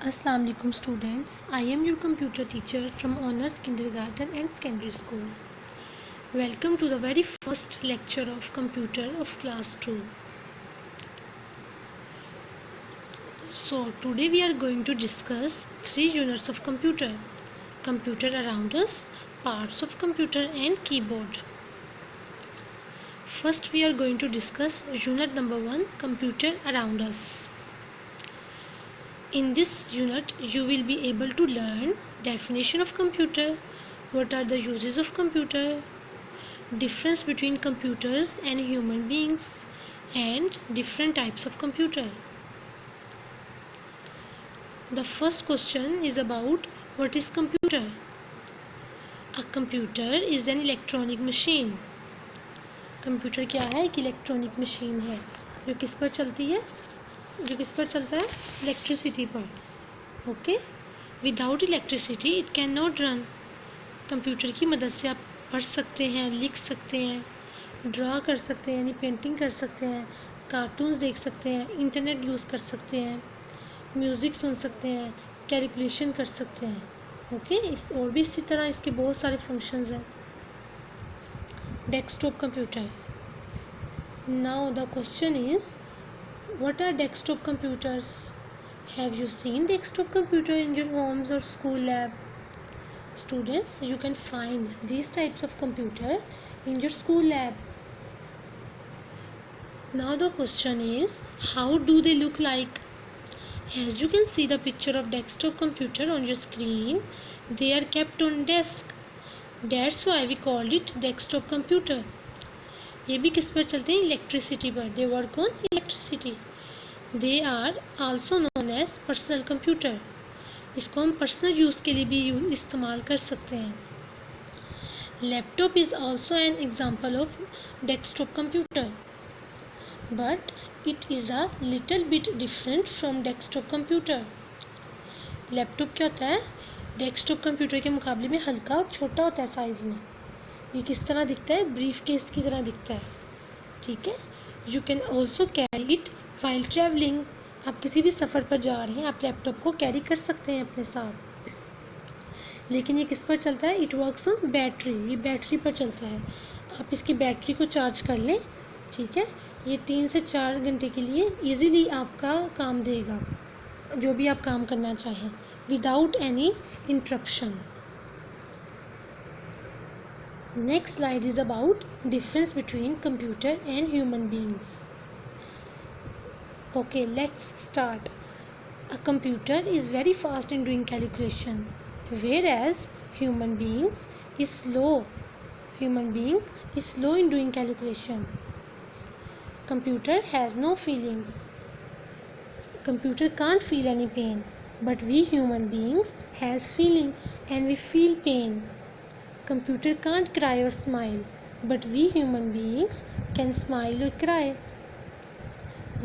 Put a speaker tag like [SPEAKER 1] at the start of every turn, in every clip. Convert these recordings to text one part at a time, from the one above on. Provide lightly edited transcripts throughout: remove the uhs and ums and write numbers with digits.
[SPEAKER 1] Assalamu alaikum students. I am your computer teacher from Honors Kindergarten and Secondary School. Welcome to the very first lecture of computer of class 2. So today we are going to discuss 3 units of computer. Computer around us, parts of computer and keyboard. First we are going to discuss unit number 1, computer around us. In this unit, you will be able to learn definition of computer, what are the uses of computer, difference between computers and human beings, and different types of computer. The first question is about what is computer. A computer is an electronic machine. Computer क्या है? एक electronic machine है जो किस पर चलती है? जो किस पर चलता है? इलेक्ट्रिसिटी पर. Okay. Without electricity it can not run. Computer की मदद से आप पढ़ सकते हैं, लिख सकते हैं, ड्रा कर सकते हैं यानी पेंटिंग कर सकते हैं, कार्टून्स देख सकते हैं, इंटरनेट यूज़ कर सकते हैं, म्यूज़िक सुन सकते हैं, कैलकुलेशन कर सकते हैं. ओके. इस और भी इसी तरह इसके बहुत सारे फंक्शंस हैं. Desktop computer. Now the question is, what are desktop computers? Have you seen desktop computer in your homes or school lab? Students, you can find these types of computer in your school lab. Now the question is, how do they look like? As you can see the picture of desktop computer on your screen, they are kept on desk. That's why we call it desktop computer. ये भी किस पर चलते हैं? Electricity पर. They work on electricity. They are also known as personal computer. इसको हम personal use के लिए भी इस्तेमाल कर सकते हैं. Laptop is also an example of desktop computer, but it is a little bit different from desktop computer. Laptop क्या होता है? डेस्कटॉप कंप्यूटर के मुकाबले में हल्का और छोटा होता है साइज़ में. ये किस तरह दिखता है? ब्रीफ केस की तरह दिखता है. ठीक है. You can also carry it while travelling. आप किसी भी सफ़र पर जा रहे हैं, आप लैपटॉप को कैरी कर सकते हैं अपने साथ. लेकिन ये किस पर चलता है? It works on battery. ये बैटरी पर चलता है. आप इसकी बैटरी को चार्ज कर लें. ठीक है. ये 3 से 4 घंटे के लिए इजीली आपका काम देगा, जो भी आप काम करना चाहें, without any interruption. Next slide is about difference between computer and human beings. Okay, let's start. A computer is very fast in doing calculation, whereas human being is slow. Human being is slow in doing calculation. Computer has no feelings. Computer can't feel any pain, but we human beings has feeling and we feel pain. Computer can't cry or smile, but we human beings can smile or cry.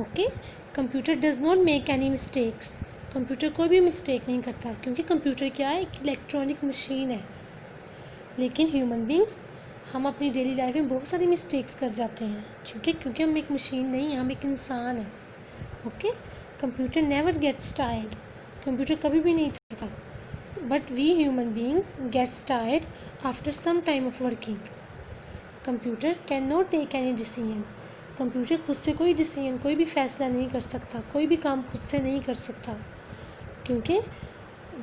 [SPEAKER 1] Okay? Computer does not make any mistakes. Computer कोई भी mistake नहीं करता, क्योंकि computer क्या है? एक electronic machine है. लेकिन ह्यूमन बींग्स, हम अपनी डेली लाइफ में बहुत सारी मिस्टेक्स कर जाते हैं. ठीक है. क्योंकि हम एक मशीन नहीं हैं, हम एक इंसान हैं. Okay. Computer never gets tired. Computer कभी भी नहीं थकता. But we human beings gets tired after some time of working. Computer cannot take any decision. Computer खुद से कोई डिसीजन, कोई भी फैसला नहीं कर सकता, कोई भी काम खुद से नहीं कर सकता, क्योंकि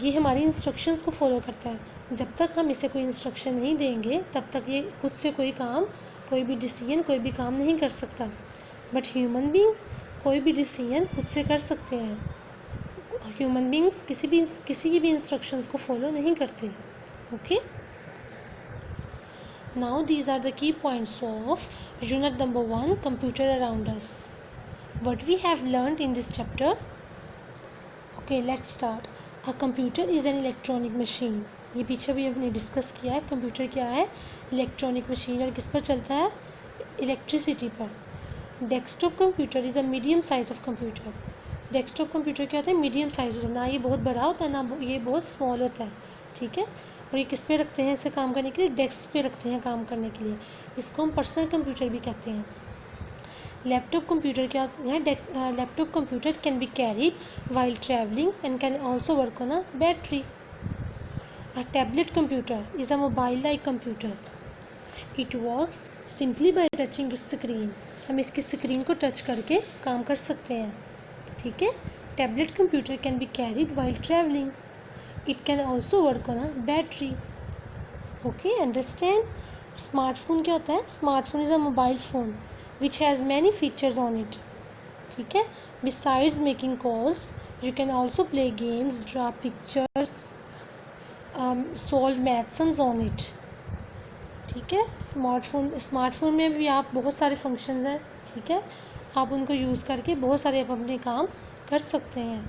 [SPEAKER 1] ये हमारी इंस्ट्रक्शंस को फॉलो करता है. जब तक हम इसे कोई इंस्ट्रक्शन नहीं देंगे, तब तक ये खुद से कोई काम, कोई भी डिसीजन, कोई भी काम नहीं कर सकता. बट ह्यूमन बींग्स कोई भी डिसीजन खुद से कर सकते हैं. ह्यूमन बींग्स किसी की भी इंस्ट्रक्शंस को फॉलो नहीं करते. Okay. Now these are the key points of unit number 1, computer around us. What we have learned in this chapter. Okay, let's start. A computer is an electronic machine. ये पीछे भी हमने discuss किया है. Computer क्या है? Electronic machine. और किस पर चलता है? इलेक्ट्रिसिटी पर. Desktop computer is a medium size of computer. Desktop computer क्या होता है? मीडियम साइज़ होता है. ना ये बहुत बड़ा होता है, ना ये बहुत स्मॉल होता है. ठीक है. और ये किस पे रखते हैं? इसे काम करने के लिए डेस्क पे रखते हैं काम करने के लिए. इसको हम पर्सनल कंप्यूटर भी कहते हैं. लैपटॉप कंप्यूटर क्या है? Laptop computer can be carried while travelling and can also work on a battery. A tablet computer is a mobile-like computer. It works simply by touching its screen. हम इसकी screen को touch करके काम कर सकते हैं. ठीक है. Tablet computer can be carried while traveling. It can also work on a battery. Okay, understand? Smartphone क्या होता है? Smartphone is a mobile phone which has many features on it. ठीक है. Besides making calls, you can also play games, draw pictures, solve math sums on it. ठीक है. Smartphone में भी आप बहुत सारे फंक्शंस हैं. ठीक है. आप उनको यूज़ करके बहुत सारे आप अपने काम कर सकते हैं.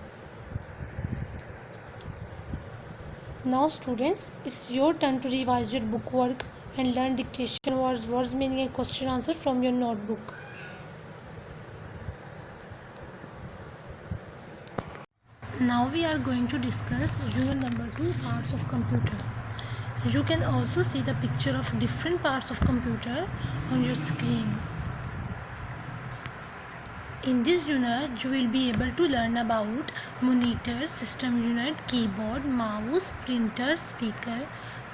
[SPEAKER 1] Now students, it's your turn to revise your book work and learn dictation, words meaning and question answer from your notebook. Now we are going to discuss unit number 2, parts of computer. You can also see the picture of different parts of computer on your screen. In this unit, you will be able to learn about monitor, system unit, keyboard, mouse, printer, speaker,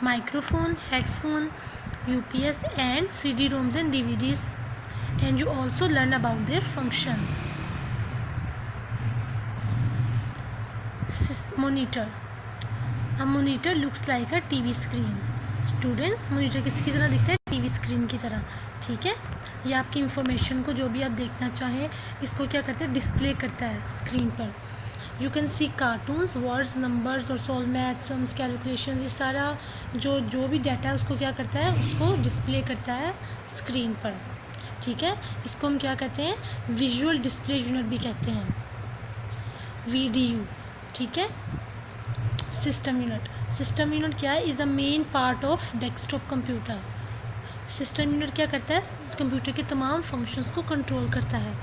[SPEAKER 1] microphone, headphone, UPS and CD-ROMs and DVDs. And you also learn about their functions. Monitor. A monitor looks like a TV screen. Students, monitor किसकी तरह दिखता है? TV screen की तरह. ठीक है. ये आपकी इंफॉर्मेशन को जो भी आप देखना चाहें इसको क्या करते हैं? डिस्प्ले करता है स्क्रीन पर. You can C cartoons, words, numbers और सॉल्व मैथ सम्स, कैलकुलेशन. ये सारा जो भी डाटा है उसको क्या करता है? उसको डिस्प्ले करता है स्क्रीन पर. ठीक है. इसको हम क्या कहते हैं? विजुअल डिस्प्ले यूनिट भी कहते हैं, VDU. ठीक है. सिस्टम यूनिट क्या है? Is the main part of desktop computer. System unit क्या करता है? कंप्यूटर के तमाम फंक्शंस को कंट्रोल करता है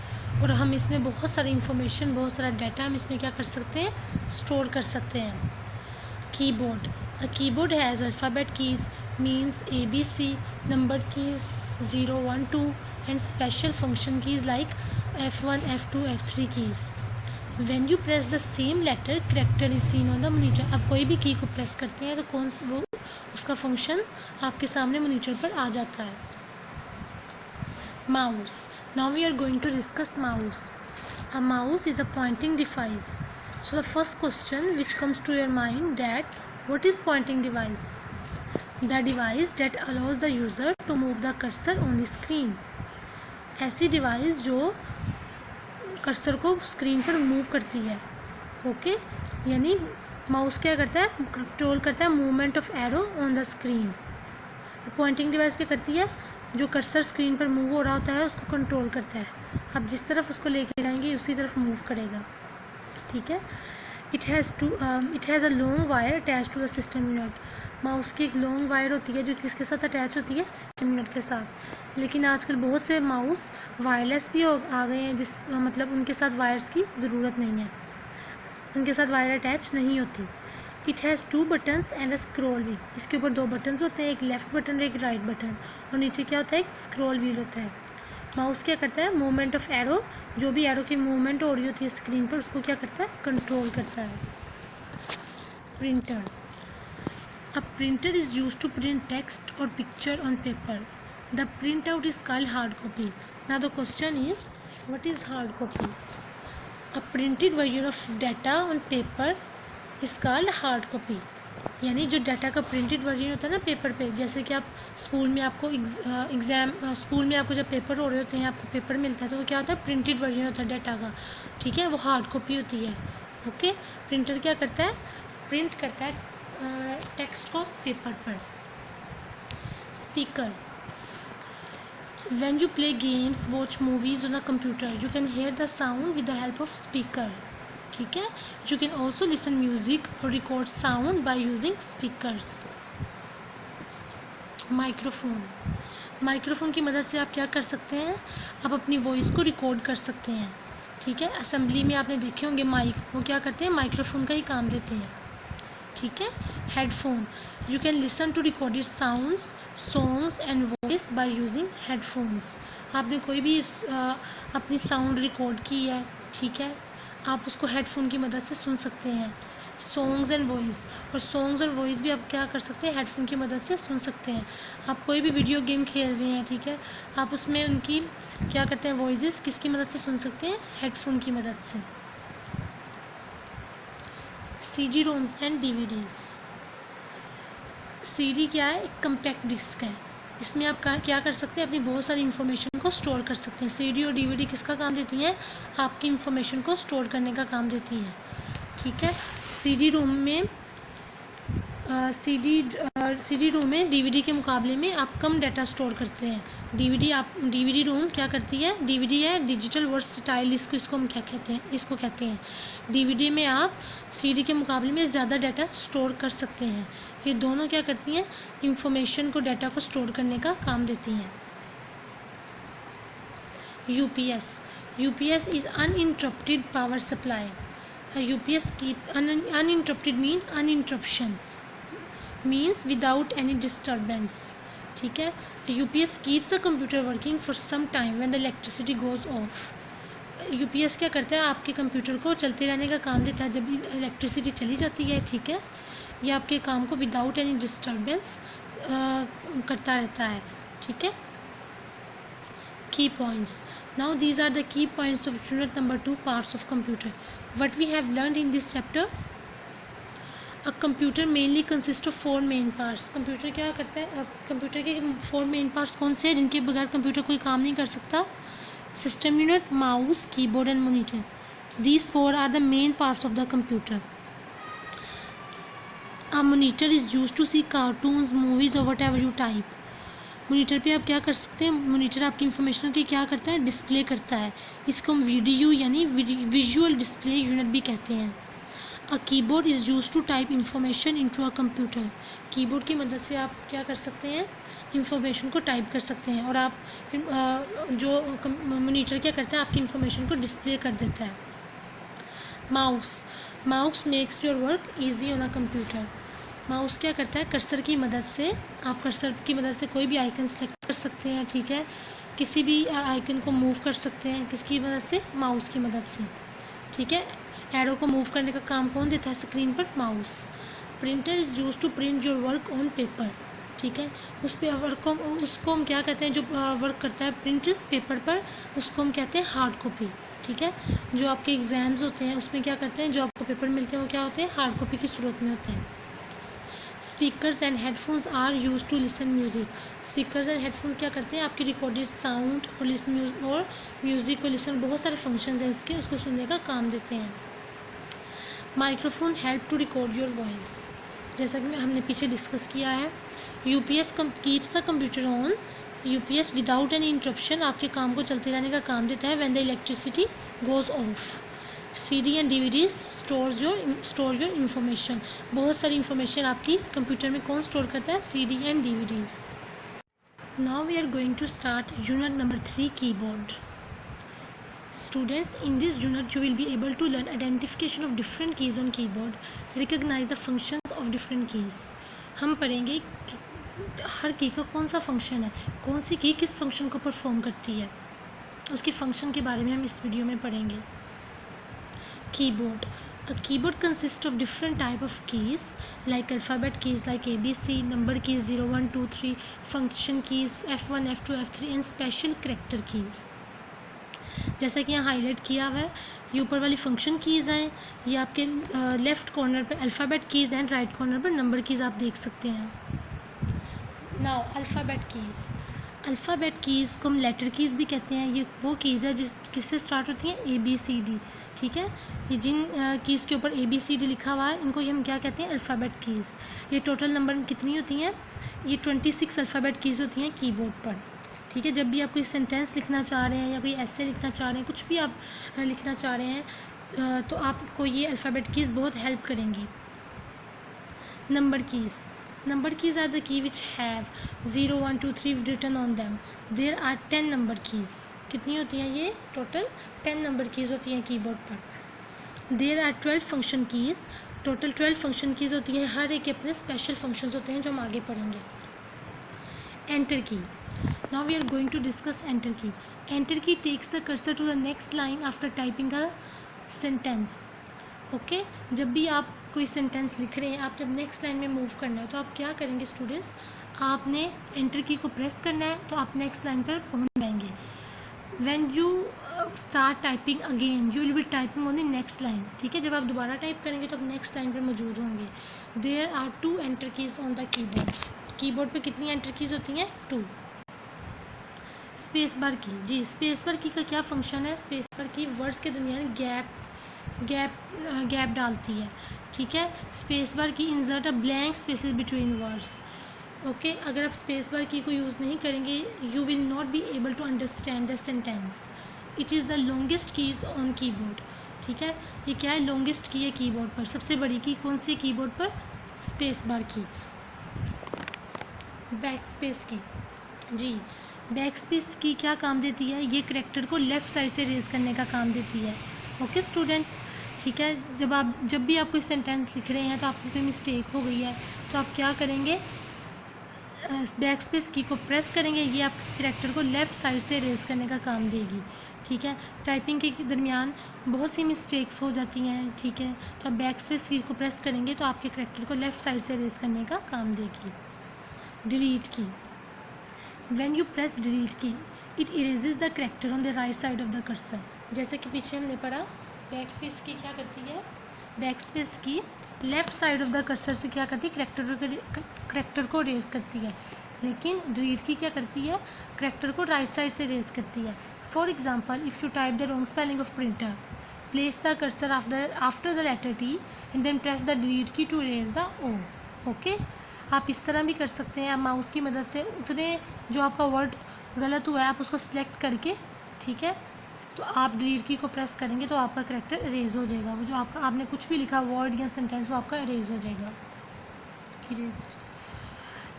[SPEAKER 1] और हम इसमें बहुत सारी इंफॉर्मेशन, बहुत सारा डाटा हम इसमें क्या कर सकते हैं? स्टोर कर सकते हैं. Keyboard. A keyboard has alphabet keys, means ABC, number keys 0, 1, 2 and special function keys like F1, F2, F3 keys. When you press the same letter, character is seen on the monitor. आप कोई भी की को press करते हैं तो वो उसका फंक्शन आपके सामने मॉनिटर पर आ जाता है. Mouse. Now we are going to discuss mouse. A mouse is a pointing device. So the first question which comes to your mind that what is pointing device? The device that allows the user to move the cursor on the screen. ऐसी device जो cursor को screen पर move करती है. Okay. यानी mouse क्या करता है? कंट्रोल करता है movement of arrow on the screen. Pointing device क्या करती है? जो कर्सर स्क्रीन पर मूव हो रहा होता है उसको कंट्रोल करता है. आप जिस तरफ उसको लेके जाएंगे उसी तरफ मूव करेगा. ठीक है. It has a long wire attach to the system unit. Mouse की एक लॉन्ग वायर होती है जो किसके साथ अटैच होती है? सिस्टम यूनिट के साथ. लेकिन आजकल बहुत से माउस वायरलेस भी आ गए हैं, मतलब उनके साथ वायर्स की ज़रूरत नहीं है, उनके साथ वायर अटैच नहीं होती. It has 2 buttons and a scroll wheel. इसके ऊपर 2 बटन्स होते हैं, एक लेफ़्ट बटन और एक राइट बटन, और नीचे क्या होता है? एक स्क्रॉल व्हील होता है. माउस क्या करता है? मूवमेंट ऑफ एरो, जो भी एरो की मूवमेंट हो रही होती है स्क्रीन पर उसको क्या करता है? कंट्रोल करता है. Printer. A printer is used to print text or picture on paper. The printout is called hard copy. Now the question is, what is hard copy? A printed version of data on paper is called hard copy. यानी जो data का printed version होता है ना paper पे, जैसे कि आप स्कूल में आपको स्कूल में आपको जब पेपर हो रहे होते हैं, आपको पेपर मिलता है तो वो क्या होता है? प्रिंटेड वर्जन होता है डाटा का. ठीक है. वो हार्ड कॉपी होती है. ओके. प्रिंटर क्या करता है? प्रिंट करता है टेक्स्ट को पेपर पर. Speaker. When you play games, watch movies on a computer, you can hear the sound with the help of speaker. ठीक है. You can also listen music or record sound by using speakers. Microphone. Microphone की मदद से आप क्या कर सकते हैं? आप अपनी वॉइस को रिकॉर्ड कर सकते हैं. ठीक है. असेंबली में आपने देखे होंगे माइक, वो क्या करते हैं? माइक्रोफोन का ही काम देते हैं. ठीक है. Headphone, you can listen to recorded sounds, songs and voice by using headphones. आपने कोई भी अपनी साउंड रिकॉर्ड की है, ठीक है, आप उसको हेडफोन की मदद से सुन सकते हैं। सॉन्ग्स एंड वॉइस, और सॉन्ग्स और वॉइस भी आप क्या कर सकते हैं, हेडफोन की मदद से सुन सकते हैं। आप कोई भी वीडियो गेम खेल रहे हैं, ठीक है, आप उसमें उनकी क्या करते हैं, वॉइस किसकी मदद से सुन सकते हैं, हेडफोन की मदद से। CD roams and DVDs। CD क्या है, एक कम्पैक्ट डिस्क है, इसमें आप क्या कर सकते हैं, अपनी बहुत सारी इन्फॉर्मेशन को स्टोर कर सकते हैं। CD और DVD किसका काम देती हैं, आपकी इन्फॉर्मेशन को स्टोर करने का काम देती है, ठीक है। CD रोम में CD रोम में DVD के मुकाबले में आप कम डाटा स्टोर करते हैं। DVD रोम क्या करती है, DVD है डिजिटल वर्सटाइल, इसको हम क्या कहते हैं, इसको कहते हैं। DVD में आप CD के मुकाबले में ज़्यादा डाटा स्टोर कर सकते हैं। ये दोनों क्या करती हैं, इंफॉर्मेशन को, डाटा को स्टोर करने का काम देती हैं। UPS is uninterrupted power supply. UPS की uninterrupted mean uninterruption means without any disturbance, ठीक है। UPS keeps the computer working for some time when the electricity goes off। UPS क्या करता है, आपके कंप्यूटर को चलते रहने का काम देता है जब इलेक्ट्रिसिटी चली जाती है, ठीक है। ये आपके काम को विदाउट एनी डिस्टर्बेंस करता रहता है, ठीक है। Key points. Now these are the key points of unit number 2, parts of computer. What we have learned in this chapter, a computer mainly consists of 4 main parts. Computer क्या करता है, computer के 4 main parts कौन से हैं जिनके बगैर computer कोई काम नहीं कर सकता। System unit, mouse, keyboard and monitor, these 4 are the main parts of the computer. A monitor is used to see cartoons, movies or whatever you type. Monitor पे आप क्या कर सकते हैं, मॉनिटर आपकी इन्फॉर्मेशन की क्या करता है, डिस्प्ले करता है। इसको हम वीडियो यानी विजुअल डिस्प्ले यूनिट भी कहते हैं। A keyboard is use to type information into a computer. Keyboard की मदद से आप क्या कर सकते हैं, इंफॉर्मेशन को टाइप कर सकते हैं, और आप जो मॉनिटर क्या करता है, आपकी इंफॉर्मेशन को डिस्प्ले कर देता है। Mouse makes your work easy on a computer. Mouse क्या करता है, कर्सर की मदद से, आप कर्सर की मदद से कोई भी आइकन सेलेक्ट कर सकते हैं, ठीक है। किसी भी आइकन को मूव कर सकते हैं, किसकी मदद से, माउस की मदद से, ठीक है। एरो को मूव करने का काम कौन देता है स्क्रीन पर, mouse. Printer is use to print your work on paper, ठीक है। उस पे उसको हम क्या कहते हैं, जो वर्क करता है प्रिंट पेपर पर, उसको हम कहते हैं हार्ड कॉपी, ठीक है। जो आपके एग्ज़ाम्स होते हैं उसमें क्या करते हैं, जो आपको पेपर मिलते हैं वो क्या होते हैं, हार्ड कॉपी की सूरत में होते हैं। Speakers and headphones are use to listen music. Speakers and headphones क्या करते हैं, आपकी रिकॉर्डेड साउंड और म्यूज़िक को लिसन, बहुत सारे फंक्शंस हैं इसके, उसको सुनने का काम देते हैं। Microphone help to record your voice, जैसा कि हमने पीछे डिस्कस किया है। UPS keeps the computer on. UPS without any interruption आपके काम को चलते रहने का काम देता है when the electricity goes off. CD and DVDs store your information. बहुत सारी इंफॉर्मेशन आपकी कंप्यूटर में कौन स्टोर करता है, CD and DVDs। Now we are going to start unit number 3, keyboard. Students, in this unit you will be able to learn identification of different keys on keyboard, recognize the functions of different keys. हम पढ़ेंगे कि हर की का कौन सा function है, कौन सी की किस फंक्शन को परफॉर्म करती है, उसके फंक्शन के बारे में हम इस वीडियो में पढ़ेंगे। Keyboard. A keyboard consists of different type of keys like alphabet keys like ABC, number keys 0, 1, 2, 3, function keys F1, F2, F3 and special character keys. जैसा कि यहाँ हाईलाइट किया हुआ है, ये ऊपर वाली फंक्शन कीज़ हैं, ये आपके लेफ़्ट कॉर्नर पर अल्फ़ाबेट कीज़ हैं, राइट कॉर्नर पर नंबर कीज़ आप देख सकते हैं। नाउ अल्फ़ाबेट कीज़ को हम लेटर कीज़ भी कहते हैं। ये वो कीज़ है किससे स्टार्ट होती हैं, ABCD, ठीक है। ये जिन कीज़ के ऊपर ABCD लिखा हुआ है इनको हम क्या कहते हैं, अल्फ़ाबेट कीज़। ये टोटल नंबर कितनी होती हैं, ये 26 अल्फ़ाबेट कीज़ होती हैं कीबोर्ड पर, ठीक है। जब भी आप कोई सेंटेंस लिखना चाह रहे हैं या कोई ऐसे लिखना चाह रहे हैं, कुछ भी आप लिखना चाह रहे हैं, तो आपको ये अल्फ़ाबेट कीज़ बहुत हेल्प करेंगी। Number keys are the key which have 0, 1, 2, 3 written on them. There are 10 number keys. कितनी होती हैं ये, टोटल 10 नंबर कीज़ होती हैं कीबोर्ड पर। There are 12 function keys. Total 12 function keys होती हैं, हर एक के अपने स्पेशल फंक्शंस होते हैं जो हम आगे पढ़ेंगे। Enter key, now we are going to discuss enter key. Enter key takes the cursor to the next line after typing a sentence. Okay, जब भी आप कोई सेंटेंस लिख रहे हैं, आप जब नेक्स्ट लाइन में मूव करना है तो आप क्या करेंगे स्टूडेंट्स, आपने एंटर की को प्रेस करना है तो आप नेक्स्ट लाइन पर पहुंच जाएंगे। When you start typing again you will be typing on the next line. ठीक है, जब आप दोबारा टाइप करेंगे तो आप नेक्स्ट लाइन पर मौजूद होंगे। There are 2 enter keys on the keyboard. Keyboard पे कितनी एंटर कीज होती हैं? 2। स्पेस बार की, जी स्पेस बार की का क्या फंक्शन है? स्पेस बार की वर्ड्स के दरमियान गैप डालती है। ठीक है, space bar key insert a blank spaces between words. Okay, अगर आप स्पेस बार की को यूज़ नहीं करेंगे you will not be able to understand the sentence. It is the longest keys on keyboard. ठीक है, ये क्या है? लॉन्गेस्ट की है कीबोर्ड पर। सबसे बड़ी की कौन सी है कीबोर्ड पर? स्पेस बार की। बैक स्पेस की, जी बैक स्पेस की क्या काम देती है? ये करैक्टर को लेफ़्ट साइड से रेज करने का काम देती है। ओके स्टूडेंट्स, ठीक है, जब भी आप कोई सेंटेंस लिख रहे हैं तो आपको कोई मिस्टेक हो गई है तो आप क्या करेंगे? बैक स्पेस की को प्रेस करेंगे, ये आपके करैक्टर को लेफ़्ट साइड से रेज करने का काम देगी। ठीक है, टाइपिंग के दरमियान बहुत सी मिस्टेक्स हो जाती हैं। ठीक है, तो आप बैक स्पेस की को प्रेस करेंगे तो आपके करैक्टर को लेफ़्ट साइड से रेज करने का काम देगी। Delete key, when you press delete key it erases the character on the right side of the cursor. जैसे कि पीछे हमने पढ़ा, बैक स्पेस की क्या करती है? बैक स्पेस की left side of the cursor से क्या करती है? करैक्टर को रेज करती है। लेकिन डिलीट की क्या करती है? करैक्टर को राइट साइड से रेज करती है। For example, if you type the wrong spelling of printer, place the cursor after the letter T and then press the delete key to erase the O. Okay, आप इस तरह भी कर सकते हैं। आप माउस की मदद से उतने जो आपका वर्ड गलत हुआ है आप उसको सिलेक्ट करके, ठीक है, तो आप डिलीट की को प्रेस करेंगे तो आपका करैक्टर इरेज हो जाएगा। वो जो आपने कुछ भी लिखा वर्ड या सेंटेंस वो आपका इरेज हो जाएगा।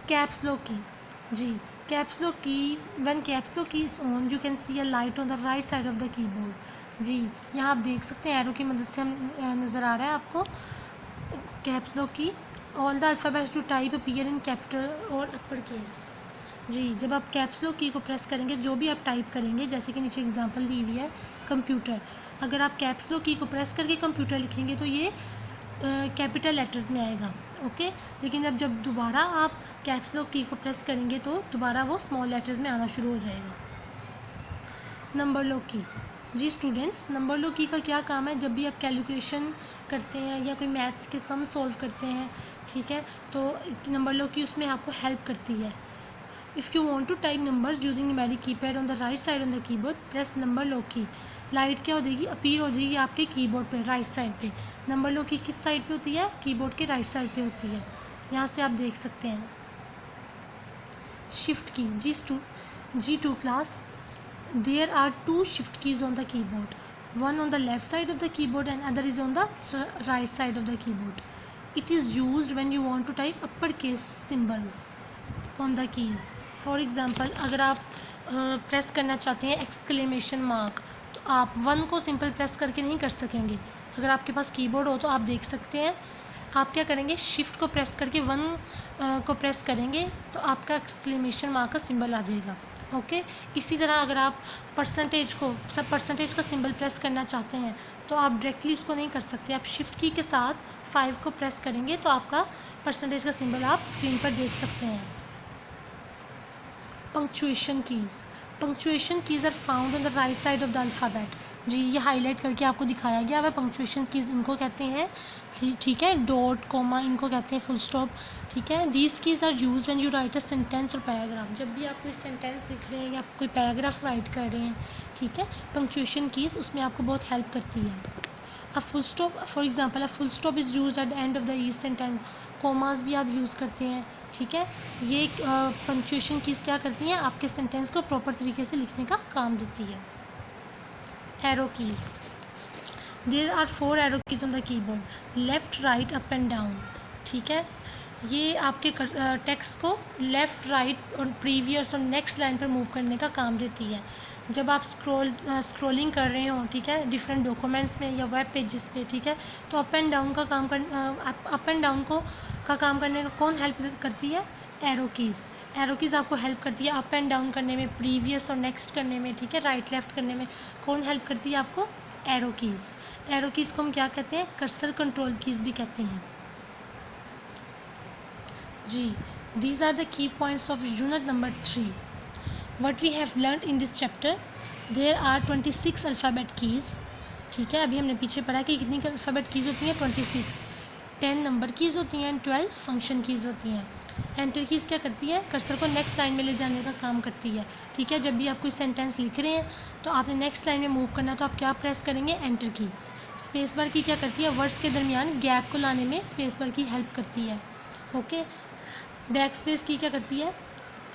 [SPEAKER 1] कैप्स लॉक की, जी caps lock key, when caps lock key is on you can see a light on the right side of the keyboard. जी यहाँ आप देख सकते हैं एरो की मदद से हम नज़र आ रहा है आपको कैप्स लॉक की। All the alphabets you type appear in capital और अपर केस। जी जब आप कैप्स लॉक की को प्रेस करेंगे जो भी आप टाइप करेंगे, जैसे कि नीचे एग्जांपल दी हुई है कंप्यूटर, अगर आप कैप्स लॉक की को प्रेस करके कंप्यूटर लिखेंगे तो ये कैपिटल लेटर्स में आएगा। ओके, लेकिन जब दोबारा आप कैप्स लॉक की को प्रेस करेंगे तो दोबारा वो स्मॉल लेटर्स में आना शुरू हो जाएगा। नंबर लॉक की, जी स्टूडेंट्स नंबर लॉक की का क्या काम है? जब भी आप कैलकुलेशन करते हैं या कोई मैथ्स के सम सॉल्व करते हैं, ठीक है, तो नंबर लॉक की उसमें आपको हेल्प करती है। If you want to type numbers using numeric keypad on the right side on the keyboard, press number lock key. Light क्या हो जाएगी? अपीयर हो जाएगी आपके कीबोर्ड पे राइट साइड पे। नंबर लॉक की किस साइड पे होती है? कीबोर्ड के राइट साइड पे होती है। यहाँ से आप देख सकते हैं। शिफ्ट की, G2 class, there are 2 shift keys on the keyboard, one on the left side of the keyboard and other is on the right side of the keyboard. It is used when you want to type uppercase symbols on the keys. For example, अगर आप press करना चाहते हैं exclamation mark तो आप 1 को simple press करके नहीं कर सकेंगे। अगर आपके पास कीबोर्ड हो तो आप देख सकते हैं, आप क्या करेंगे? शिफ्ट को प्रेस करके 1 को प्रेस करेंगे तो आपका एक्सक्लेमेशन मार्क का सिंबल आ जाएगा। ओके, इसी तरह अगर आप परसेंटेज का सिंबल प्रेस करना चाहते हैं तो आप डायरेक्टली उसको नहीं कर सकते। आप शिफ्ट की के साथ 5 को प्रेस करेंगे तो आपका परसेंटेज का सिंबल आप स्क्रीन पर देख सकते हैं। Punctuation keys are found on the right side of the alphabet. जी ये हाईलाइट करके आपको दिखाया गया है। पंक्चुएशन कीज़ इनको कहते हैं, ठीक है, डॉट कॉमा इनको कहते हैं फुल स्टॉप। ठीक है, these keys are use when you write a sentence और पैराग्राफ। जब भी आप कोई सेंटेंस लिख रहे हैं या आप कोई पैराग्राफ राइट कर रहे हैं, ठीक है, पंक्चुएशन कीज़ उसमें आपको बहुत हेल्प करती है। A full stop, for example a full stop is use at the end of the each sentence. Commas भी आप यूज़ करते हैं, ठीक है। ये पंक्चुएशन कीज़ क्या करती हैं? आपके सेंटेंस को प्रॉपर तरीके से लिखने का काम देती है। Arrow keys, there are 4 arrow keys on the keyboard, left right up and down. ठीक है, ये आपके टेक्स्ट को लेफ़्ट राइट और प्रीवियस और नेक्स्ट लाइन पर मूव करने का काम देती है। जब आप स्क्रॉलिंग कर रहे हो, ठीक है, डिफरेंट डॉक्यूमेंट्स में या वेब पेजेस पे, ठीक है, तो अप एंड डाउन को का काम करने का कौन हेल्प करती है? Arrow keys. एरो कीज़ आपको हेल्प करती है अप एंड डाउन करने में, प्रीवियस और नेक्स्ट करने में, ठीक है, राइट लेफ्ट करने में। कौन हेल्प करती है आपको? Arrow keys. एरो कीज़ को हम क्या कहते हैं? कर्सर कंट्रोल कीज़ भी कहते हैं जी। These are the key points of unit number 3. What we have learned in this chapter, there are 26 alphabet keys. ठीक है, अभी हमने पीछे पढ़ा कि कितनी अल्फ़ाबेट कीज़ होती हैं? 26। 10 नंबर कीज़ होती हैं, 12 फंक्शन कीज़ होती हैं। एंटर कीज़ क्या करती है? कर्सर को नेक्स्ट लाइन में ले जाने का काम करती है, ठीक है। जब भी आप कोई सेंटेंस लिख रहे हैं तो आपने नेक्स्ट लाइन में मूव करना है, तो आप क्या प्रेस करेंगे? एंटर की। स्पेस बार की क्या करती है? वर्ड्स के दरमियान गैप को लाने में स्पेस बार की हेल्प करती है, ओके। बैक स्पेस की क्या करती है?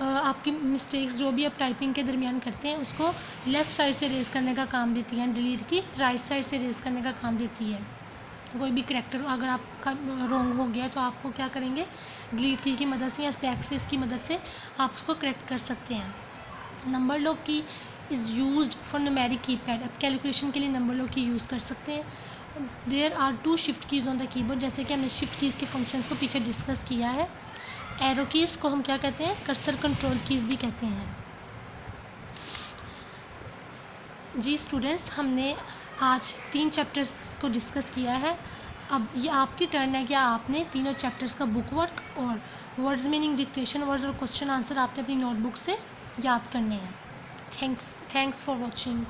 [SPEAKER 1] आपकी मिस्टेक्स जो भी आप टाइपिंग के दरमियान करते हैं उसको लेफ़्ट साइड से रेज़ करने का काम देती है। डिलीट की राइट साइड से रेज़ करने का काम देती है। कोई भी करैक्टर अगर आपका रॉन्ग हो गया तो आपको क्या करेंगे? डिलीट की मदद से या बैक स्पेस की मदद से आप उसको करेक्ट कर सकते हैं। Number lock key is used for numeric keypad. अब कैलकुलेशन के लिए नंबर लॉक की यूज़ कर सकते हैं। There are 2 shift keys on the keyboard, जैसे कि हमने शिफ्ट कीज़ के फंक्शंस को पीछे डिस्कस किया है। एरो कीज़ को हम क्या कहते हैं? कर्सर कंट्रोल कीज़ भी कहते हैं जी। स्टूडेंट्स, हमने आज 3 चैप्टर्स को डिस्कस किया है। अब ये आपकी टर्न है कि आपने तीनों चैप्टर्स का बुक वर्क और वर्ड्स मीनिंग, डिक्टेशन वर्ड्स और क्वेश्चन आंसर आपने अपनी नोटबुक से याद करने हैं। Thanks for watching.